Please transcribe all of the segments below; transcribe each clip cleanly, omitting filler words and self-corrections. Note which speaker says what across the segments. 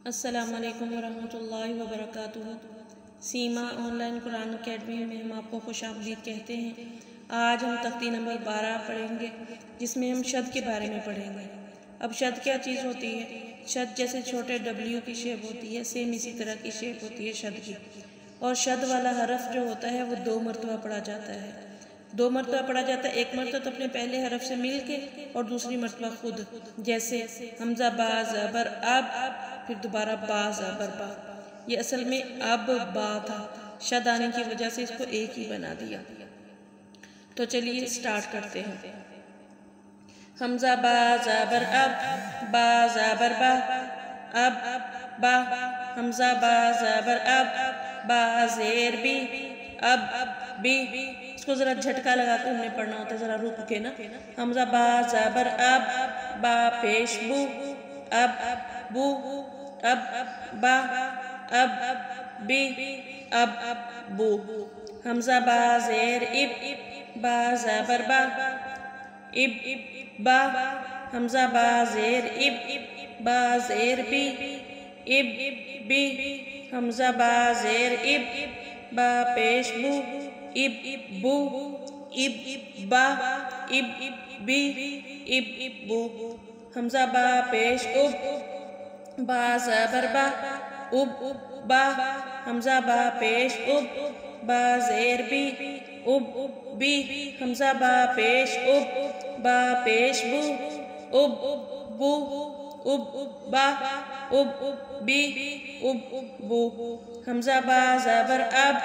Speaker 1: السلام علیکم ورحمۃ اللہ وبرکاتہ۔ سیما آن لائن قرآن اکیڈمی میں ہم آپ کو خوش آمدید کہتے ہیں۔ آج ہم تختی نمبر 12 پڑھیں گے، جس میں ہم شد کے بارے میں پڑھیں گے۔ اب شد کیا چیز ہوتی ہے؟ شد جیسے چھوٹے ڈبلیو کی شیپ ہوتی ہے، سیم اسی طرح کی شیپ ہوتی ہے شد کی۔ اور شد والا حرف جو ہوتا ہے وہ 2 مرتبہ پڑھا جاتا ہے۔ 2 مرتبہ پڑھا جاتا ہے، ایک مرتبہ تو اپنے پہلے حرف سے مل کے اور دوسری مرتبہ خود، جیسے حمزہ با زبر اب، پھر دوبارہ با زبر با۔ یہ اصل میں اب با تھا، شد آنے کی وجہ سے اس کو ایک ہی بنا دیا۔ تو چلیے سٹارٹ کرتے ہیں۔ حمزہ با زبر اب، با زبر با، اب با، حمزہ با زبر اب، با زیر بی، اب بی۔ اس کو ذرا جھٹکا لگا کے ہم نے پڑھنا ہوتا ہے، ذرا رک کے نا۔ حمزہ با زبر اب، با پیش بو، اب بو، اب با، اب بی، اب بو۔ حمزہ با زیر اب، با زبر با، اب با، حمزہ با زیر اب، با زیر بی، اب بی، حمزہ با زیر اب، با پیش بو، اب بو، اب با، اب بی، اب بو۔ حمزہ با پیش اب، با زبر با، اب با، حمزہ با پیش اب، با زیر بی، اب بی، حمزہ با پیش اب، با پیش بو، اب بو، اب با، اب بی، اب بو۔ حمزہ با زبر اب،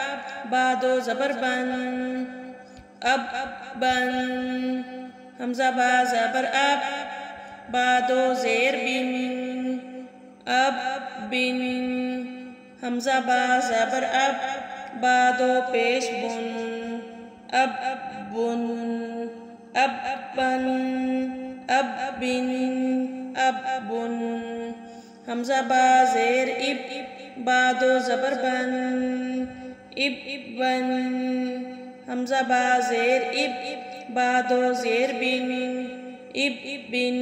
Speaker 1: با 2 زبر بن، اب بن، حمزہ با زبر اب، با 2 زیر بن، اب بن، حمزہ با زبر اب، با 2 پیش بن، اب بن، اب بن، اب بن، اب بن۔ حمزہ با زیر اب، با 2 زبر بن، اب بن، حمزہ با زیر اب، با 2 زیر بن، اب بن،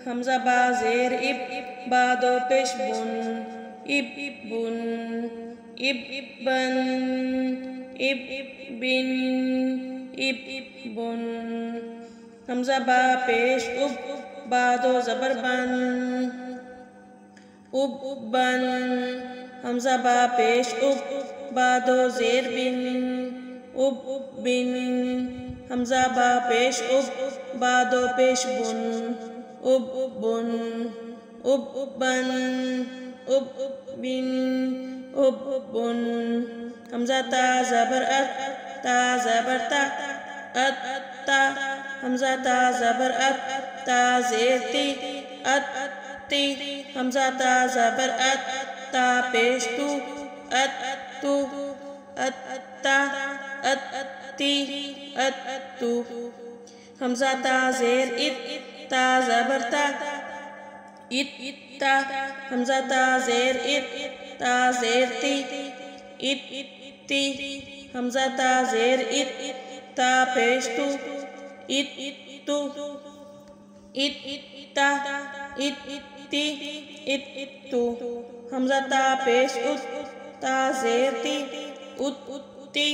Speaker 1: حمزہ با زیر اب، با 2 پیش بن، اب بن، اب بن، اب بن، اب بن۔ حمزہ با پیش اب، با 2 زبر بن، اب بن، حمزہ با پیش اب، با 2 زیر بن، اب بن، حمزہ با پیش اب، با 2 پیش بن، اب بن، اب بن، اب بن، اب بن۔ حمزہ تا زبر ات، تا زبر تا، ات تا، حمزہ تا زبر ات، تا زیر تی، ات تی، حمزہ تا زبر ات، تا پیش تو، ات تو، ات تا، ات تی، ات تو۔ حمزہ تا زیر ات، تا زبر تا، ات تا، حمزہ تا زیر ات، تا زیر تی، ات تی، حمزہ تا زیر ات، تا پیش تو، ات تو، ات تا، ات تی، ات تو۔ حمزہ تا پیش ات، تا زیر تی، ات تی،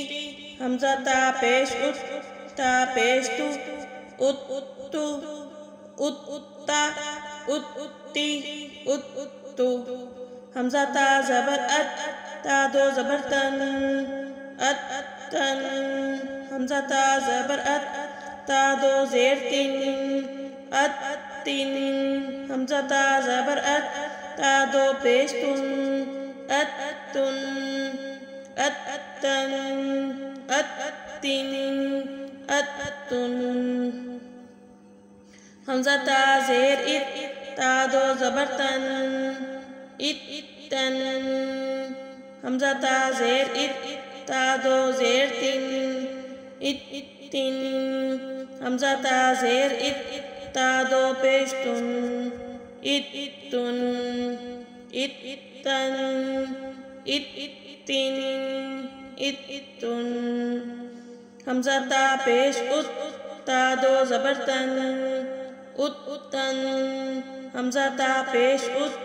Speaker 1: حمزہ تا پیش ات، تا پیش تو، ات تو، ات تا، ات تی، ات تو۔ حمزہ تا زبر ات، تا 2 زبر تن، ات تن، حمزہ تا زبر ات، تا 2 زیر تن، ات تن، حمزہ تا زبر ات، تا 2 پیش تن، ات تن، ات تن، ات تن، ات تن۔ حمزہ تا زیر ات، تا 2 زبر تن، ات تن، حمزہ تا زیر ات، تا 2 زیر تن، ات تن، حمزہ تا زیر ات، تا 2 پیش تن، ات تن، ات تن، ات تن، ات تن۔ حمزہ تا پیش ات، تا 2 زبر تن، ات تن، حمزہ تا پیش ات،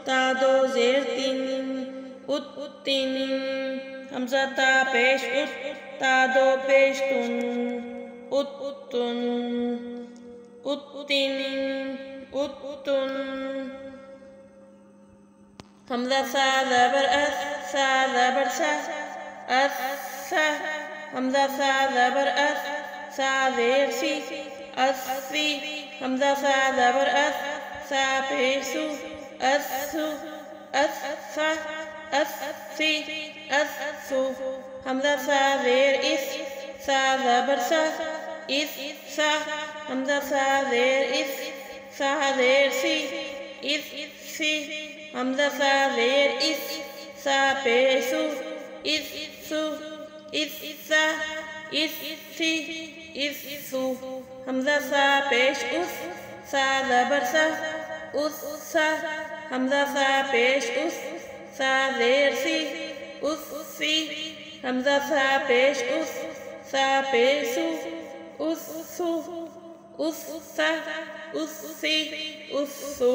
Speaker 1: تا دو زیر تین اتن حمزہ تا پیش اس تا دو پیش تن اتن اتن اتن حمزہ سا زبر اس سا زبر سا اس سا حمزہ سا زبر اس سا زیر سی اسی حمزہ سا زبر اس سا پیش سو اس سا اسی اسو حمزہ سا زیر اس سا زبر سا اس سا حمزہ سا زیر اس سا زیر سی اس سی حمزہ سا زیر اس سا پیشو اس سو اس سا اس سی اس سو حمزہ سا پیش اس سا زبر سا اس سا حمزہ سا پیش اس سا زیر سی اس سی حمزہ سا پیش اس سا پیشو اس سو اس سا اس سی اس سو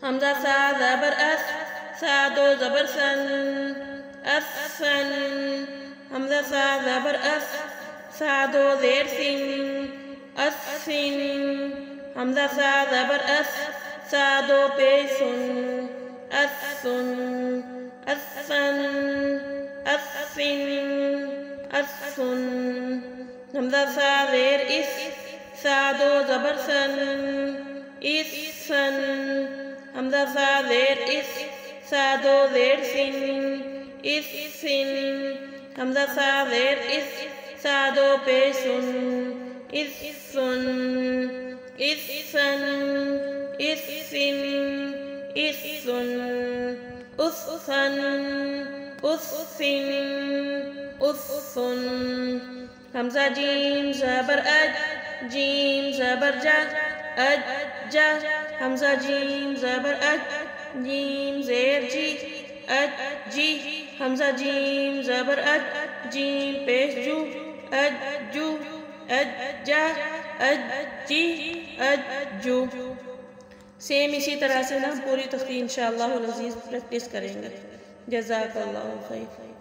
Speaker 1: حمزہ سا زبر اس سا دو زبر سن اسن حمزہ سا زبر اس سا دو زیر سن اسن حمزہ سا زبر اس سا دو پیسن اسن اسن اسن اسن حمزہ سا زیر اس سا دو زبر سن اسن حمزہ سا زیر اس سا دو زیر سن اسن حمزہ سا زیر اس سا دو پیسن اسن اسن اسن اسن اسن اسن اسن حمزہ جیم زبر اج جیم زبر جا اج جا حمزہ جیم زبر اج جیم زیر جی اج جی حمزہ جیم زبر اج جیم پیش جو اج جو اج جا اج جی اج جو سیم اسی طرح سے نا پوری تختی انشاءاللہ العزیز پریکٹس کریں گے. جزاک اللہ خیر.